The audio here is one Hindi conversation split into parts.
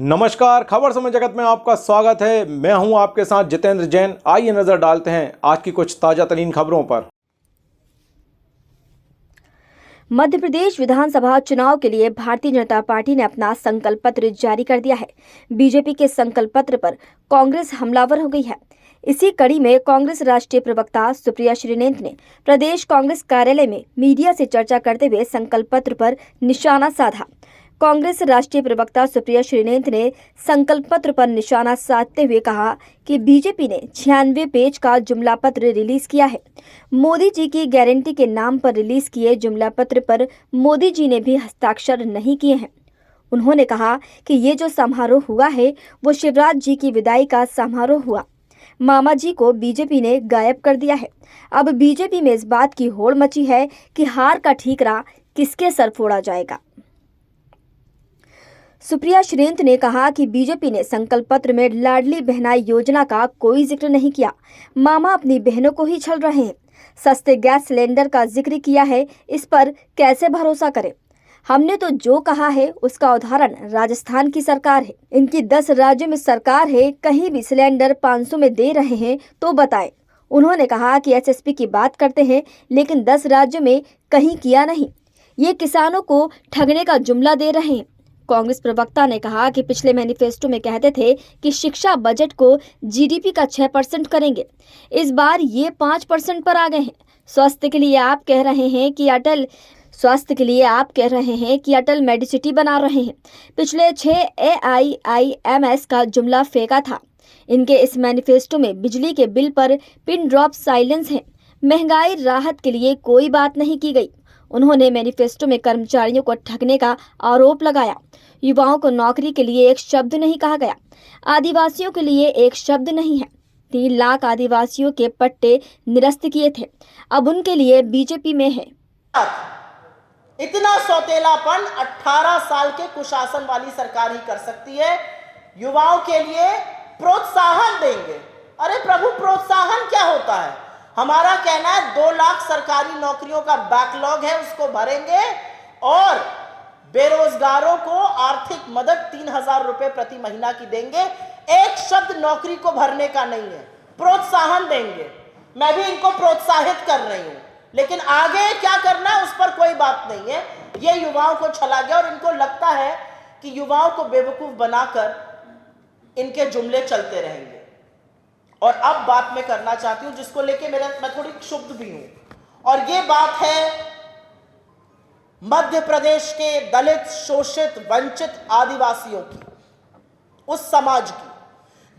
नमस्कार, खबर समय जगत में आपका स्वागत है। मैं हूं आपके साथ जितेंद्र जैन। आइए नजर डालते हैं आज की कुछ ताजा तरीन खबरों पर। मध्य प्रदेश विधानसभा चुनाव के लिए भारतीय जनता पार्टी ने अपना संकल्प पत्र जारी कर दिया है। बीजेपी के संकल्प पत्र पर कांग्रेस हमलावर हो गई है। इसी कड़ी में कांग्रेस राष्ट्रीय प्रवक्ता सुप्रिया श्रीनेत ने प्रदेश कांग्रेस कार्यालय में मीडिया से चर्चा करते हुए संकल्प पत्र पर निशाना साधा। कांग्रेस राष्ट्रीय प्रवक्ता सुप्रिया श्रीनेत ने संकल्प पत्र पर निशाना साधते हुए कहा कि बीजेपी ने 96 पेज का जुमला पत्र रिलीज किया है। मोदी जी की गारंटी के नाम पर रिलीज किए जुमला पत्र पर मोदी जी ने भी हस्ताक्षर नहीं किए हैं। उन्होंने कहा कि ये जो समारोह हुआ है वो शिवराज जी की विदाई का समारोह हुआ। मामा जी को बीजेपी ने गायब कर दिया है। अब बीजेपी में इस बात की होड़ मची है कि हार का ठीकरा किसके सर फोड़ा जाएगा। सुप्रिया श्रीनेत ने कहा कि बीजेपी ने संकल्प पत्र में लाडली बहनाई योजना का कोई जिक्र नहीं किया। मामा अपनी बहनों को ही छल रहे हैं। सस्ते गैस सिलेंडर का जिक्र किया है, इस पर कैसे भरोसा करें। हमने तो जो कहा है उसका उदाहरण राजस्थान की सरकार है। इनकी 10 राज्यों में सरकार है, कहीं भी सिलेंडर 500 में दे रहे हैं तो बताएं। उन्होंने कहा कि एसएसपी की बात करते हैं लेकिन 10 राज्यों में कहीं किया नहीं। ये किसानों को ठगने का जुमला दे रहे हैं। कांग्रेस प्रवक्ता ने कहा कि पिछले मैनिफेस्टो में कहते थे कि शिक्षा बजट को जीडीपी का 6% करेंगे। इस बार ये 5% पर आ गए हैं। स्वास्थ्य के लिए आप कह रहे हैं कि अटल मेडिसिटी बना रहे हैं। पिछले 6 AIIMS का जुमला फेंका था। इनके इस मैनिफेस्टो में बिजली के बिल पर पिन ड्रॉप साइलेंस है। महंगाई राहत के लिए कोई बात नहीं की गई। उन्होंने मैनिफेस्टो में कर्मचारियों को ठगने का आरोप लगाया। युवाओं को नौकरी के लिए एक शब्द नहीं कहा गया। आदिवासियों के लिए एक शब्द नहीं है। 3 लाख आदिवासियों के पट्टे निरस्त किए थे, अब उनके लिए बीजेपी में है। इतना सौतेलापन 18 साल के कुशासन वाली सरकार ही कर सकती है। युवाओं के लिए प्रोत्साहन देंगे। अरे प्रभु, प्रोत्साहन क्या होता है? हमारा कहना है 2 लाख सरकारी नौकरियों का बैकलॉग है, उसको भरेंगे और बेरोजगारों को आर्थिक मदद 3,000 रुपए प्रति महीना की देंगे। एक शब्द नौकरी को भरने का नहीं है, प्रोत्साहन देंगे। मैं भी इनको प्रोत्साहित कर रही हूं, लेकिन आगे क्या करना है उस पर कोई बात नहीं है। ये युवाओं को छला गया और इनको लगता है कि युवाओं को बेवकूफ बनाकर इनके जुमले चलते रहेंगे। और अब बात मैं करना चाहती हूं जिसको लेके मैं थोड़ी क्षुब्ध भी हूं, और ये बात है मध्य प्रदेश के दलित, शोषित, वंचित आदिवासियों की, उस समाज की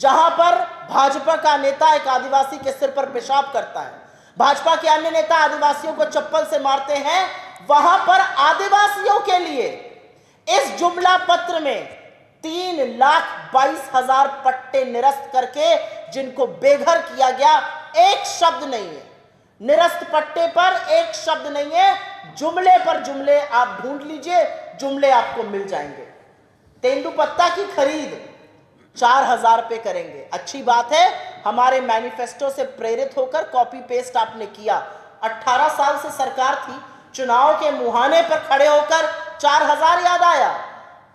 जहां पर भाजपा का नेता एक आदिवासी के सिर पर पेशाब करता है, भाजपा के अन्य नेता आदिवासियों को चप्पल से मारते हैं। वहां पर आदिवासियों के लिए इस जुमला पत्र में 3,22,000 पट्टे निरस्त करके जिनको बेघर किया गया, एक शब्द नहीं है। निरस्त पट्टे पर एक शब्द नहीं है। जुमले पर जुमले आप ढूंढ लीजिए, जुमले आपको मिल जाएंगे। तेंदुपत्ता की खरीद 4,000 पे करेंगे। अच्छी बात है, हमारे मैनिफेस्टो से प्रेरित होकर कॉपी पेस्ट आपने किया। 18 साल से सरकार थी, चुनाव के मुहाने पर खड़े होकर 4,000 याद आया।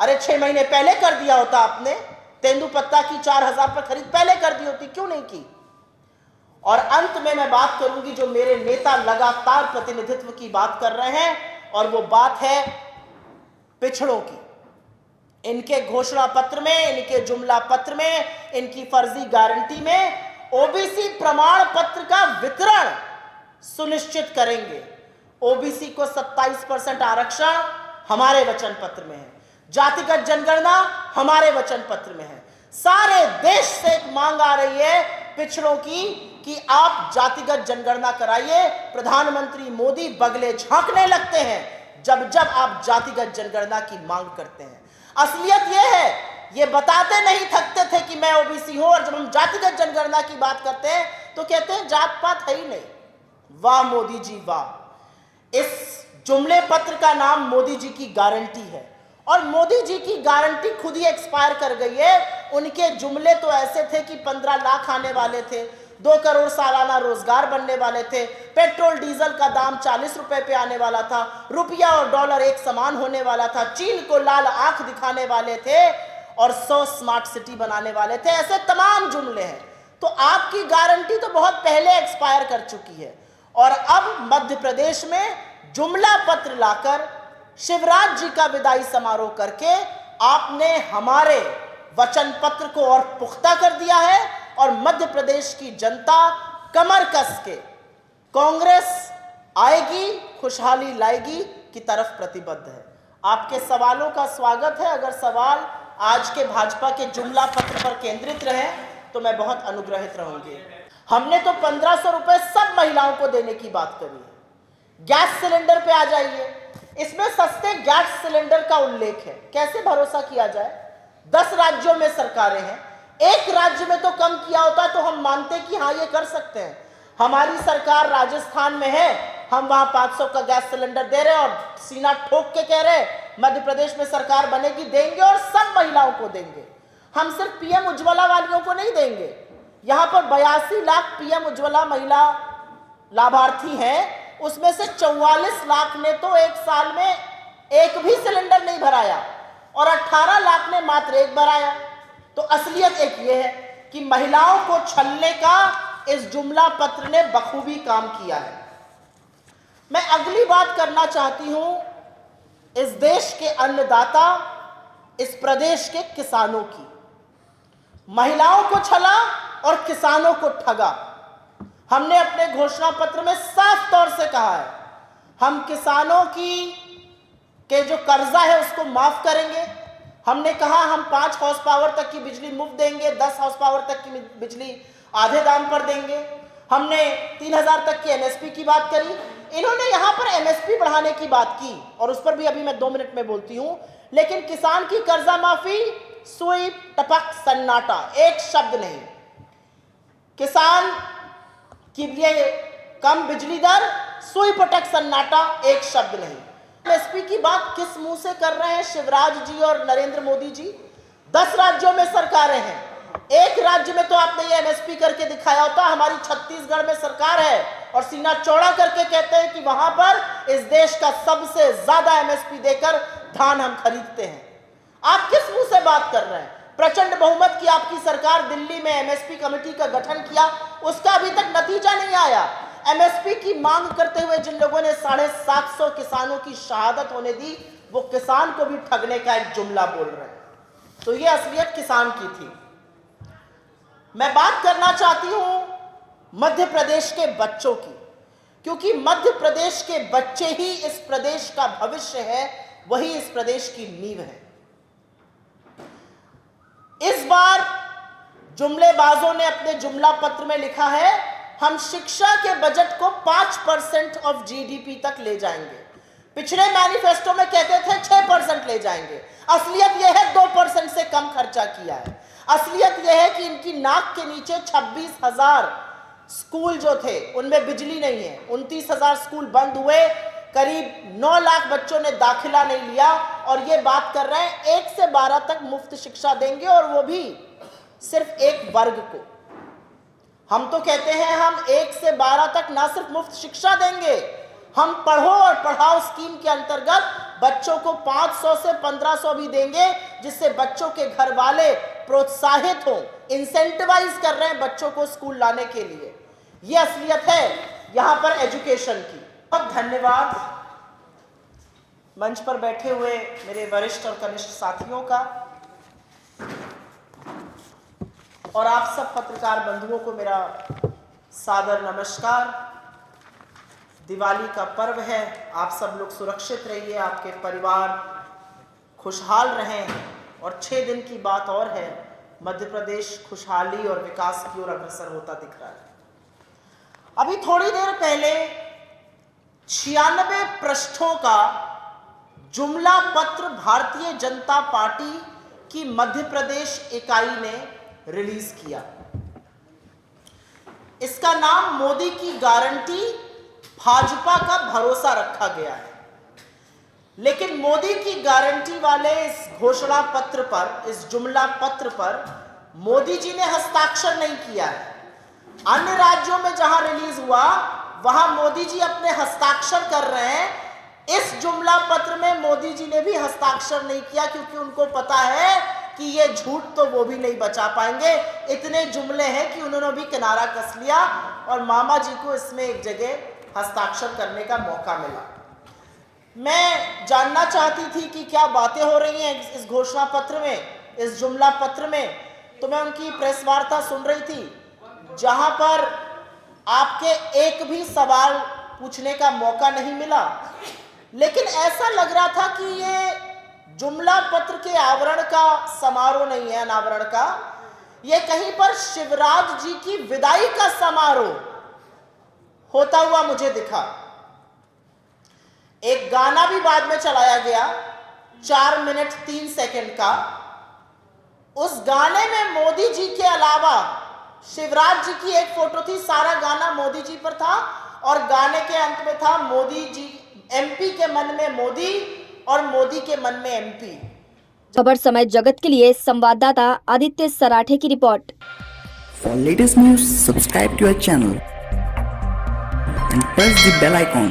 अरे 6 महीने पहले कर दिया होता आपने। तेंदुपत्ता की 4,000 पर खरीद पहले कर दी होती, क्यों नहीं की? और अंत में मैं बात करूंगी जो मेरे नेता लगातार प्रतिनिधित्व की बात कर रहे हैं, और वो बात है पिछड़ों की। इनके घोषणा पत्र में, इनके जुमला पत्र में, इनकी फर्जी गारंटी में ओबीसी प्रमाण पत्र का वितरण सुनिश्चित करेंगे। ओबीसी को 27% आरक्षण हमारे वचन पत्र में है। जातिगत जनगणना हमारे वचन पत्र में है। सारे देश से एक मांग आ रही है पिछड़ों की कि आप जातिगत जनगणना कराइए। प्रधानमंत्री मोदी बगले झांकने लगते हैं जब जब आप जातिगत जनगणना की मांग करते हैं। असलियत यह है, ये बताते नहीं थकते थे कि मैं ओबीसी हूं, और जब हम जातिगत जनगणना की बात करते हैं तो कहते हैं जात पात है ही नहीं। वाह मोदी जी वाह। इस जुमले पत्र का नाम मोदी जी की गारंटी है, और मोदी जी की गारंटी खुद ही एक्सपायर कर गई है। उनके जुमले तो ऐसे थे कि 15 लाख आने वाले थे, 2 करोड़ सालाना रोजगार बनने वाले थे, पेट्रोल डीजल का दाम 40 रुपए पे आने वाला था, रुपया और डॉलर एक समान होने वाला था, चीन को लाल आंख दिखाने वाले थे, और 100 स्मार्ट सिटी बनाने वाले थे। ऐसे तमाम जुमले हैं। तो आपकी गारंटी तो बहुत पहले एक्सपायर कर चुकी है और अब मध्य प्रदेश में जुमला पत्र लाकर शिवराज जी का विदाई समारोह करके आपने हमारे वचन पत्र को और पुख्ता कर दिया है और मध्य प्रदेश की जनता कमर कस के कांग्रेस आएगी, खुशहाली लाएगी की तरफ प्रतिबद्ध है। आपके सवालों का स्वागत है। अगर सवाल आज के भाजपा के जुमला पत्र पर केंद्रित रहे तो मैं बहुत अनुग्रहित रहूंगी। हमने तो 1500 रुपए सब महिलाओं को देने की बात करी है। गैस सिलेंडर पे आ जाइए, इसमें सस्ते गैस सिलेंडर का उल्लेख है। कैसे भरोसा किया जाए? 10 राज्यों में सरकारें हैं, एक राज्य में तो कम किया होता तो हम मानते कि हाँ ये कर सकते हैं। हमारी सरकार राजस्थान में है, हम वहां 500 का गैस सिलेंडर दे रहे हैं और सीना ठोक के कह रहे हैं मध्य प्रदेश में सरकार बनेगी, देंगे और सब महिलाओं को देंगे। हम सिर्फ पीएम उज्ज्वला वालियों को नहीं देंगे। यहां पर 82 लाख पीएम उज्ज्वला महिला लाभार्थी हैं, उसमें से 44 लाख ने तो एक साल में एक भी सिलेंडर नहीं भराया और 18 लाख ने मात्र एक भराया। तो असलियत एक ये है कि महिलाओं को छलने का इस जुमला पत्र ने बखूबी काम किया है। मैं अगली बात करना चाहती हूं इस देश के अन्नदाता, इस प्रदेश के किसानों की। महिलाओं को छला और किसानों को ठगा। हमने अपने घोषणा पत्र में साफ तौर से कहा है हम किसानों के जो कर्जा है उसको माफ करेंगे। हमने कहा हम 5 हॉर्स पावर तक की बिजली मुफ्त देंगे, 10 हॉर्स पावर तक की बिजली आधे दाम पर देंगे। हमने 3000 तक की एमएसपी की बात करी। इन्होंने यहां पर एमएसपी बढ़ाने की बात की और उस पर भी अभी मैं 2 मिनट में बोलती हूं। लेकिन किसान की कर्जा माफी, सुई टपक सन्नाटा, एक शब्द नहीं। किसान के लिए कम बिजली दर, सुई पटक सन्नाटा, एक शब्द नहीं। एमएसपी की बात किस मुंह से कर रहे हैं शिवराज जी और नरेंद्र मोदी जी? 10 राज्यों में सरकारें हैं, एक राज्य में तो आपने ये एमएसपी करके दिखाया होता। हमारी छत्तीसगढ़ में सरकार है और सीना चौड़ा करके कहते हैं कि वहां पर इस देश का सबसे ज्यादा एमएसपी देकर धान हम खरीदते हैं। आप किस मुंह से बात कर रहे हैं? प्रचंड बहुमत की आपकी सरकार, दिल्ली में एमएसपी कमेटी का गठन किया, उसका अभी तक नतीजा नहीं आया। एमएसपी की मांग करते हुए जिन लोगों ने 750 किसानों की शहादत होने दी, वो किसान को भी ठगने का एक जुमला बोल रहे हैं। तो ये असलियत किसान की थी। मैं बात करना चाहती हूं मध्य प्रदेश के बच्चों की, क्योंकि मध्य प्रदेश के बच्चे ही इस प्रदेश का भविष्य है, वही इस प्रदेश की नींव है। इस बार जुमलेबाजों ने अपने जुमला पत्र में लिखा है हम शिक्षा के बजट को 5% ऑफ जीडीपी तक ले जाएंगे। पिछले मैनिफेस्टो में कहते थे 6% ले जाएंगे। असलियत यह है 2% से कम खर्चा किया है। असलियत यह है कि इनकी नाक के नीचे 26,000 स्कूल जो थे उनमें बिजली नहीं है। 29,000 स्कूल बंद हुए, करीब 9 लाख बच्चों ने दाखिला नहीं लिया और ये बात कर रहे हैं 1 से 12 तक मुफ्त शिक्षा देंगे और वो भी सिर्फ एक वर्ग को। हम तो कहते हैं हम 1 से 12 तक ना सिर्फ मुफ्त शिक्षा देंगे, हम पढ़ो और पढ़ाओ स्कीम के अंतर्गत बच्चों को 500 से 1500 भी देंगे, जिससे बच्चों के घर वाले प्रोत्साहित हों, इंसेंटिवाइज कर रहे हैं बच्चों को स्कूल लाने के लिए। यह असलियत है यहां पर एजुकेशन की। बहुत धन्यवाद मंच पर बैठे हुए मेरे वरिष्ठ और कनिष्ठ साथियों का और आप सब पत्रकार बंधुओं को मेरा सादर नमस्कार। दिवाली का पर्व है, आप सब लोग सुरक्षित रहिए, आपके परिवार खुशहाल रहें और 6 दिन की बात और है, मध्य प्रदेश खुशहाली और विकास की ओर अग्रसर होता दिख रहा है। अभी थोड़ी देर पहले 96 पृष्ठों का जुमला पत्र भारतीय जनता पार्टी की मध्य प्रदेश इकाई ने रिलीज किया। इसका नाम मोदी की गारंटी, भाजपा का भरोसा रखा गया है। लेकिन मोदी की गारंटी वाले इस घोषणा पत्र पर, इस जुमला पत्र पर मोदी जी ने हस्ताक्षर नहीं किया है। अन्य राज्यों में जहां रिलीज हुआ वहां मोदी जी अपने हस्ताक्षर कर रहे हैं। इस जुमला पत्र में मोदी जी ने भी हस्ताक्षर नहीं किया, क्योंकि उनको पता है कि ये झूठ तो वो भी नहीं बचा पाएंगे। इतने जुमले हैं कि उन्होंने भी किनारा कस लिया और मामा जी को इसमें एक जगह हस्ताक्षर करने का मौका मिला। मैं जानना चाहती थी कि क्या बातें हो रही हैं इस घोषणा पत्र में, इस जुमला पत्र में। तो मैं उनकी प्रेस वार्ता सुन रही थी जहां पर आपके एक भी सवाल पूछने का मौका नहीं मिला, लेकिन ऐसा लग रहा था कि ये जुमला पत्र के आवरण का समारोह नहीं है, अनावरण का, ये कहीं पर शिवराज जी की विदाई का समारोह होता हुआ मुझे दिखा। एक गाना भी बाद में चलाया गया 4 मिनट 3 सेकंड का। उस गाने में मोदी जी के अलावा शिवराज जी की एक फोटो थी, सारा गाना मोदी जी पर था और गाने के अंत में था मोदी जी, एमपी के मन में मोदी और मोदी के मन में एमपी। खबर समय जगत के लिए संवाददाता आदित्य सराठे की report. For latest news, subscribe to our channel and press the bell icon.